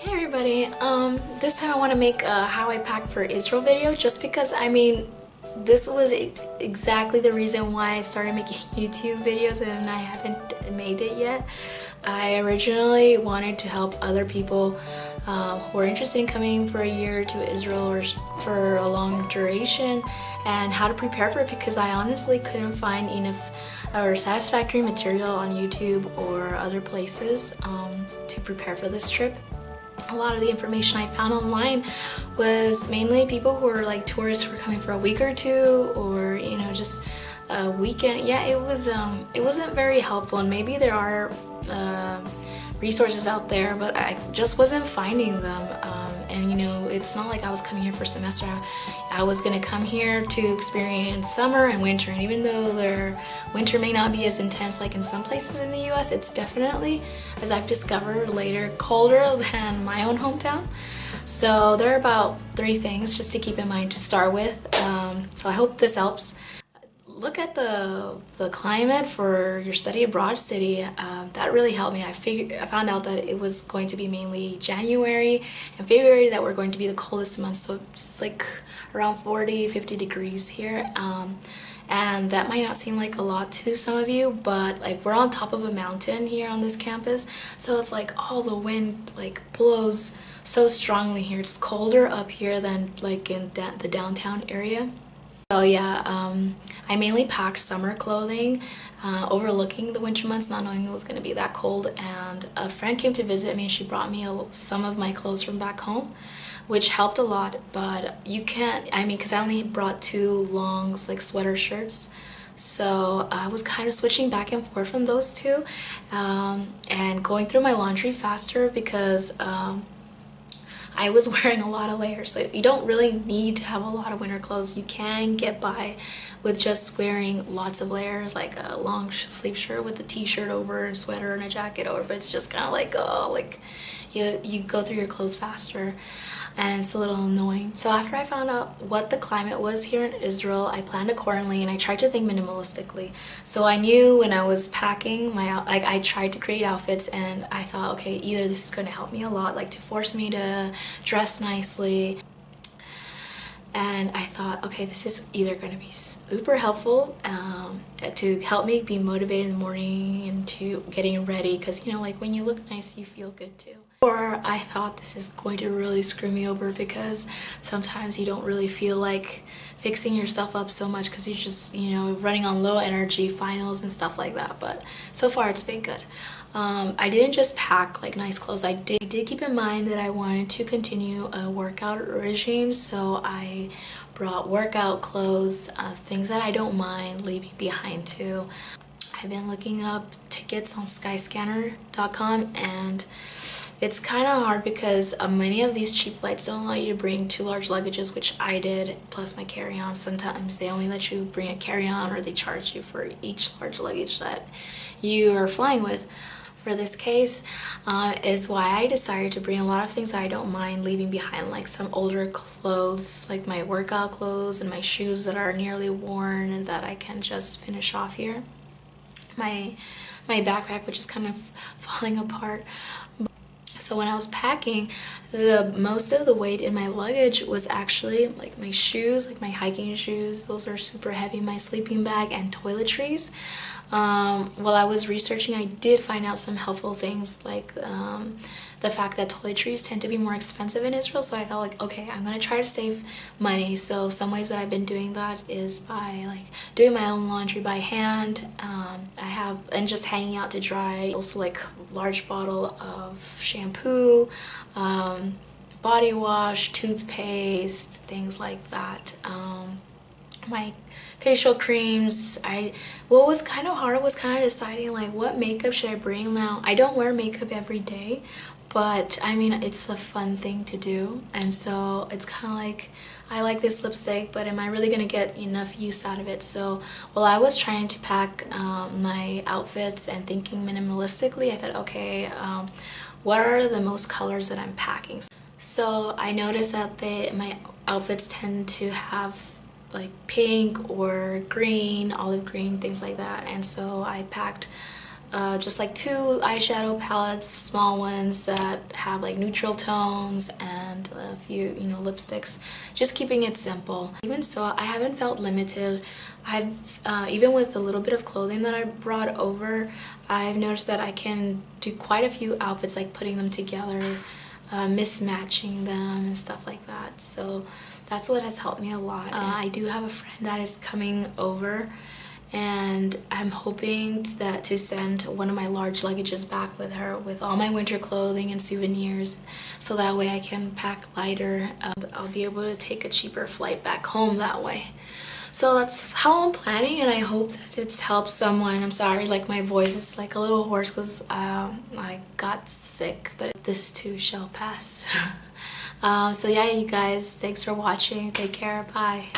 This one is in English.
Hey everybody, this time I want to make a how I packed for Israel video just because this was exactly the reason why I started making YouTube videos and I haven't made it yet. I originally wanted to help other people who are interested in coming for a year to Israel or for a long duration and how to prepare for it, because I honestly couldn't find enough or satisfactory material on YouTube or other places to prepare for this trip. A lot of the information I found online was mainly people who were like tourists who were coming for a week or two, or just a weekend. Yeah, it wasn't very helpful, and maybe there are resources out there, but I just wasn't finding them. And it's not like I was coming here for a semester. I was gonna come here to experience summer and winter, and even though their winter may not be as intense like in some places in the US, it's definitely, as I've discovered later, colder than my own hometown. So there are about 3 things just to keep in mind to start with. So I hope this helps. Look at the climate for your study abroad city. That really helped me. I found out that it was going to be mainly January and February that were going to be the coldest months, so it's like around 40-50 degrees here. And that might not seem like a lot to some of you, but like we're on top of a mountain here on this campus, so it's like all the wind like blows so strongly here. It's colder up here than like in the downtown area. So yeah, I mainly packed summer clothing, overlooking the winter months, not knowing it was going to be that cold. And a friend came to visit me and she brought me some of my clothes from back home, which helped a lot. But you can't, because I only brought 2 long like sweater shirts. So I was kind of switching back and forth from those 2 and going through my laundry faster because I was wearing a lot of layers. So you don't really need to have a lot of winter clothes. You can get by with just wearing lots of layers, like a long sleeve shirt with a t-shirt over, a sweater and a jacket over, but it's just kind of like, oh, like you go through your clothes faster and it's a little annoying. So after I found out what the climate was here in Israel, I planned accordingly and I tried to think minimalistically. So I knew when I was packing I tried to create outfits and I thought, okay, either this is going to help me a lot, like to force me to dress nicely. And I thought, okay, this is either going to be super helpful to help me be motivated in the morning and to getting ready, because like when you look nice, you feel good too. Or I thought this is going to really screw me over because sometimes you don't really feel like fixing yourself up so much because you're just, running on low energy, finals and stuff like that. But so far it's been good. I didn't just pack like nice clothes. I did keep in mind that I wanted to continue a workout regime, so I brought workout clothes, things that I don't mind leaving behind too. I've been looking up tickets on skyscanner.com and it's kind of hard because many of these cheap flights don't allow you to bring 2 large luggages, which I did, plus my carry-on. Sometimes they only let you bring a carry-on or they charge you for each large luggage that you are flying with. For this case is why I decided to bring a lot of things that I don't mind leaving behind, like some older clothes, like my workout clothes and my shoes that are nearly worn and that I can just finish off here. My backpack, which is kind of falling apart. So when I was packing, most of the weight in my luggage was actually like my shoes, like my hiking shoes. Those are super heavy. My sleeping bag and toiletries. While I was researching, I did find out some helpful things, like the fact that toiletries tend to be more expensive in Israel. So I thought, like, okay, I'm gonna try to save money. So some ways that I've been doing that is by like doing my own laundry by hand. And just hanging out to dry. Also like large bottle of shampoo, body wash, toothpaste, things like that. My facial creams. What was kind of hard was kind of deciding like what makeup should I bring. Now I don't wear makeup every day, but it's a fun thing to do, and so it's kind of like, I like this lipstick, but am I really gonna get enough use out of it? So while I was trying to pack my outfits and thinking minimalistically, I thought, okay, what are the most colors that I'm packing? So I noticed that my outfits tend to have like pink or green, olive green, things like that, and so I packed just like 2 eyeshadow palettes, small ones that have like neutral tones, and a few, you know, lipsticks. Just keeping it simple. Even so, I haven't felt limited. I've even with a little bit of clothing that I brought over, I've noticed that I can do quite a few outfits, like putting them together, mismatching them and stuff like that. So that's what has helped me a lot. I do have a friend that is coming over, and I'm hoping to send one of my large luggages back with her with all my winter clothing and souvenirs, so that way I can pack lighter. I'll be able to take a cheaper flight back home that way. So that's how I'm planning, and I hope that it's helped someone. I'm sorry, like my voice is like a little hoarse because I got sick, but this too shall pass. So yeah, you guys, thanks for watching. Take care. Bye.